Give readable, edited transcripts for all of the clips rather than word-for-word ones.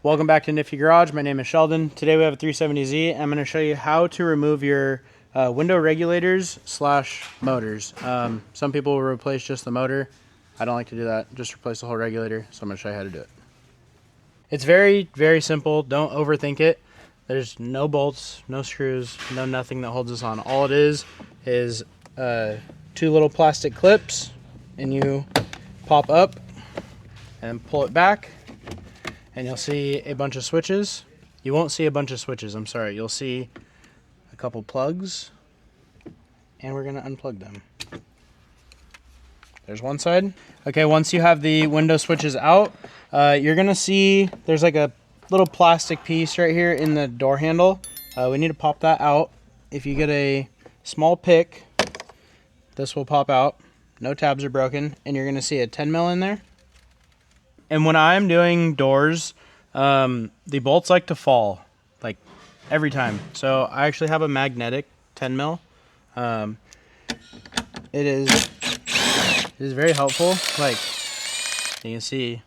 Welcome back to Nifty Garage. My name is Sheldon. Today we have a 370Z. I'm going to show you how to remove your window regulators / motors. Some people will replace just the motor. I don't like to do that. Just replace the whole regulator. So I'm going to show you how to do it. It's very, very simple. Don't overthink it. There's no bolts, no screws, no nothing that holds this on. All it is two little plastic clips, and you pop up and pull it back. And you'll see a bunch of switches. You won't see a bunch of switches, I'm sorry. You'll see a couple plugs, and we're gonna unplug them. There's one side. Okay, once you have the window switches out, you're gonna see there's like a little plastic piece right here in the door handle. We need to pop that out. If you get a small pick, this will pop out. No tabs are broken, and you're gonna see a 10 mil in there. And when I'm doing doors, the bolts like to fall, like every time. So I actually have a magnetic 10 mil. It is very helpful. Like you can see,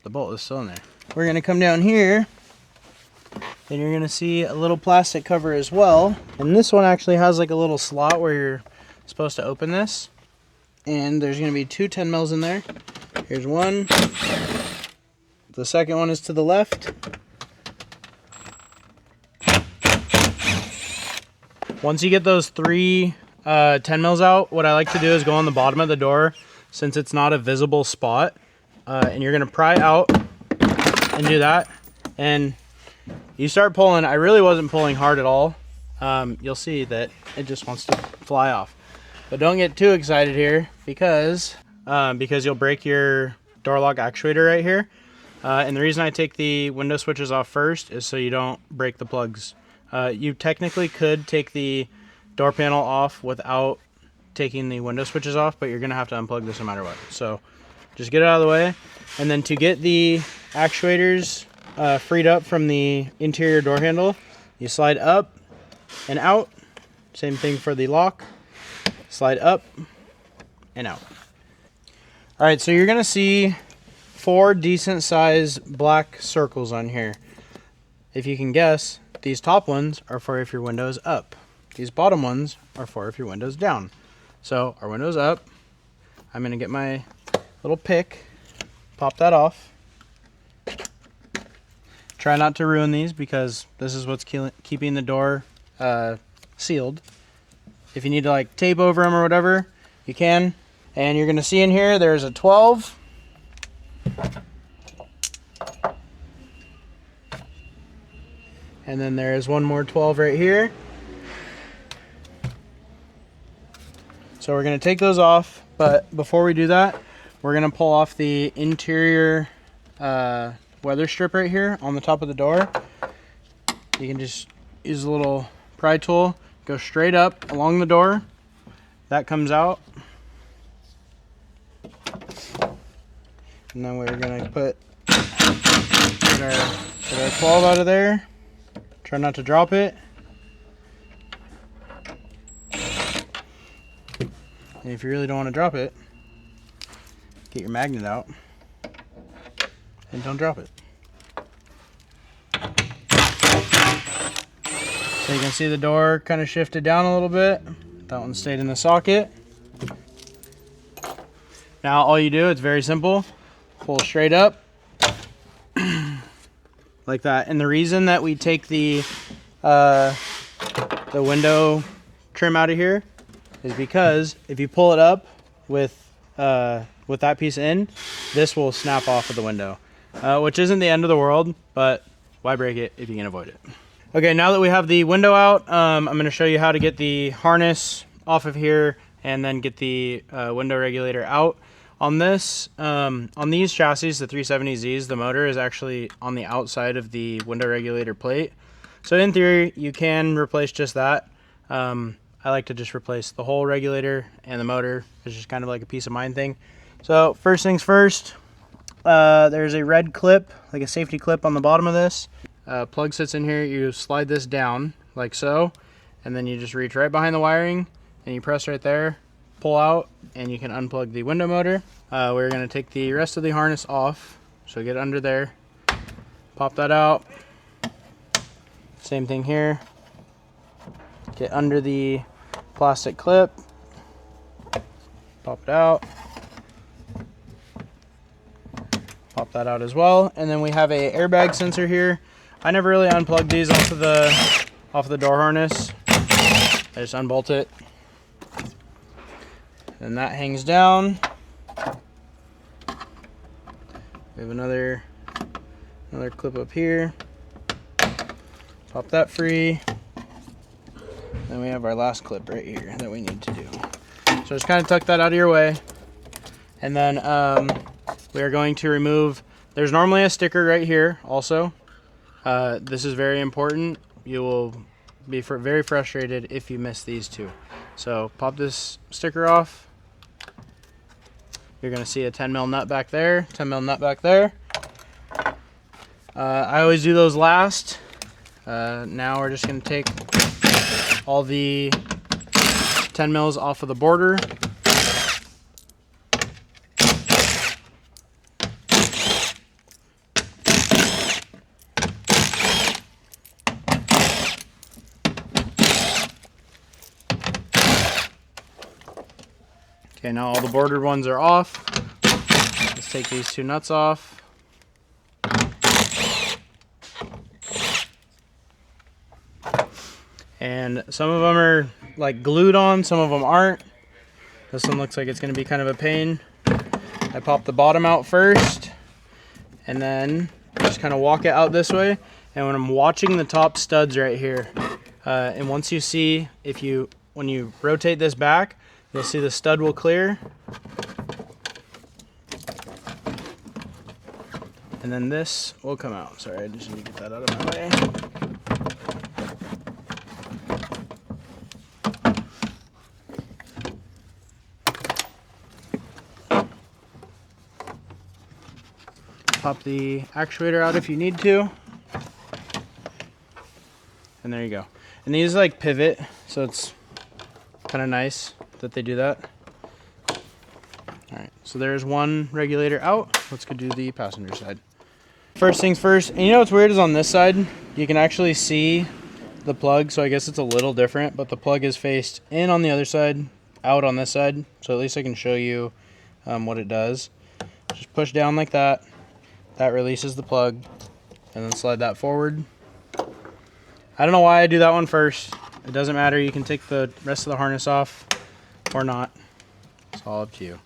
the bolt is still in there. We're gonna come down here, and you're gonna see a little plastic cover as well. And this one actually has like a little slot where you're supposed to open this. And there's gonna be two 10 mils in there. Here's one. The second one is to the left. Once you get those three 10 mils out, what I like to do is go on the bottom of the door, since it's not a visible spot. And you're gonna pry out and do that. And you start pulling. I really wasn't pulling hard at all. You'll see that it just wants to fly off. But don't get too excited here because you'll break your door lock actuator right here. And the reason I take the window switches off first is so you don't break the plugs. You technically could take the door panel off without taking the window switches off, but you're gonna have to unplug this no matter what. So just get it out of the way. And then to get the actuators freed up from the interior door handle, you slide up and out. Same thing for the lock. Slide up and out. All right, so you're gonna see 4 decent sized black circles on here. If you can guess, these top ones are for if your window is up. These bottom ones are for if your window is down. So our window's up. I'm gonna get my little pick, pop that off. Try not to ruin these because this is what's keeping the door sealed. If you need to like tape over them or whatever, you can. And you're gonna see in here, there's a 12. And then there's one more 12 right here. So we're gonna take those off, but before we do that, we're gonna pull off the interior weather strip right here on the top of the door. You can just use a little pry tool, go straight up along the door. That comes out. And then we're gonna get our 12 out of there. Try not to drop it. And if you really don't want to drop it, get your magnet out and don't drop it. So you can see the door kind of shifted down a little bit. That one stayed in the socket. Now all you do, it's very simple. Pull straight up like that. And the reason that we take the window trim out of here is because if you pull it up with that piece in, this will snap off of the window, which isn't the end of the world, but why break it if you can avoid it? Okay, now that we have the window out, I'm going to show you how to get the harness off of here and then get the window regulator out. On this, on these chassis, the 370Zs, the motor is actually on the outside of the window regulator plate. So in theory, you can replace just that. I like to just replace the whole regulator and the motor. It's just kind of like a peace of mind thing. So first things first, there's a red clip, like a safety clip on the bottom of this. Plug sits in here. You slide this down like so, and then you just reach right behind the wiring and you press right there, pull out, and you can unplug the window motor. We're going to take the rest of the harness off, so get under there, Pop that out. Same thing here. Get under the plastic clip. Pop it out. Pop that out as well. And then we have a airbag sensor here. I never really unplugged these off of the door harness. I just unbolt it. And that hangs down. We have another clip up here. Pop that free. Then we have our last clip right here that we need to do. So just kind of tuck that out of your way. And then we are going to remove, there's normally a sticker right here also. This is very important. You will be very frustrated if you miss these two. So pop this sticker off. You're going to see a 10mm nut back there, 10mm nut back there. I always do those last. Now we're just going to take all the 10mm off of the border. Okay, now all the bordered ones are off. Let's take these two nuts off. And some of them are like glued on, some of them aren't. This one looks like it's going to be kind of a pain. I pop the bottom out first, and then just kind of walk it out this way. And when I'm watching the top studs right here, and once you see, when you rotate this back, you'll see the stud will clear. And then this will come out. Sorry, I just need to get that out of my way. Pop the actuator out if you need to. And there you go. And these like pivot, so it's kind of nice that they do that. Alright, so there's one regulator out. Let's go do the passenger side. First things first, and you know what's weird is on this side, you can actually see the plug, so I guess it's a little different, but the plug is faced in on the other side, out on this side, so at least I can show you what it does. Just push down like that. That releases the plug, and then slide that forward. I don't know why I do that one first. It doesn't matter. You can take the rest of the harness off or not. It's all up to you.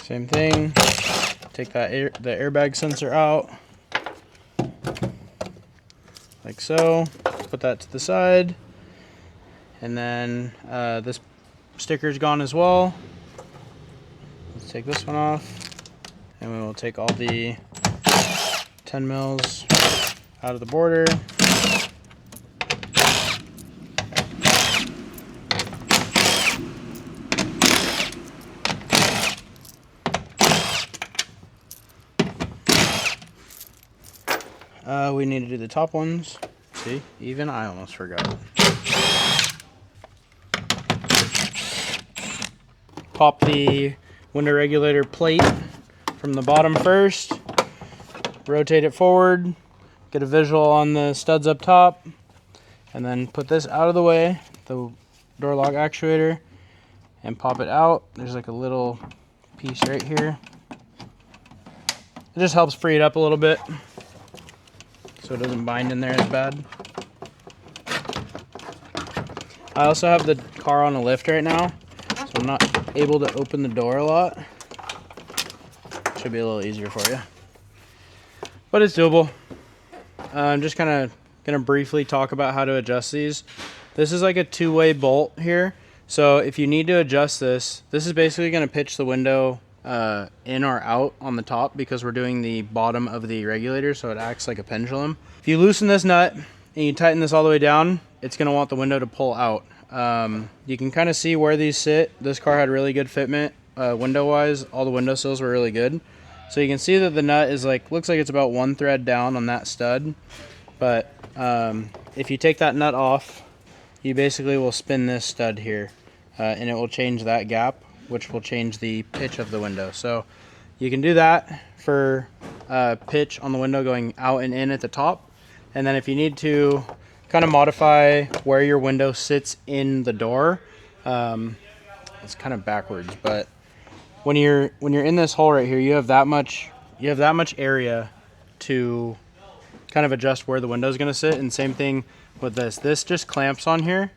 Same thing, take the airbag sensor out, like so, put that to the side, and then this sticker's gone as well. Let's take this one off, and we will take all the 10mm out of the border. We need to do the top ones. See, even I almost forgot. Pop the window regulator plate from the bottom first. Rotate it forward. Get a visual on the studs up top. And then put this out of the way, the door lock actuator, and pop it out. There's like a little piece right here. It just helps free it up a little bit, so it doesn't bind in there as bad. I also have the car on a lift right now, so I'm not able to open the door a lot. Should be a little easier for you, but it's doable. I'm just kind of gonna briefly talk about how to adjust these. This is like a two-way bolt here, so if you need to adjust this, this is basically gonna pitch the window in or out on the top, because we're doing the bottom of the regulator, so it acts like a pendulum. If you loosen this nut and you tighten this all the way down, it's going to want the window to pull out. You can kind of see where these sit. This car had really good fitment window wise. All the window sills were really good. So you can see that the nut is like, looks like it's about 1 thread down on that stud. But if you take that nut off, you basically will spin this stud here, and it will change that gap, which will change the pitch of the window. So you can do that for pitch on the window going out and in at the top. And then if you need to kind of modify where your window sits in the door, it's kind of backwards, but when you're in this hole right here, you have that much area to kind of adjust where the window is going to sit. And same thing with this just clamps on here,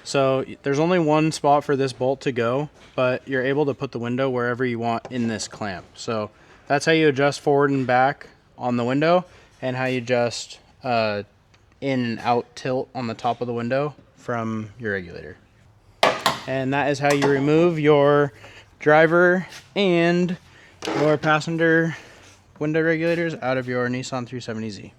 so there's only one spot for this bolt to go, but you're able to put the window wherever you want in this clamp. So that's how you adjust forward and back on the window, and how you adjust in and out tilt on the top of the window from your regulator. And that is how you remove your driver and your passenger window regulators out of your Nissan 370Z.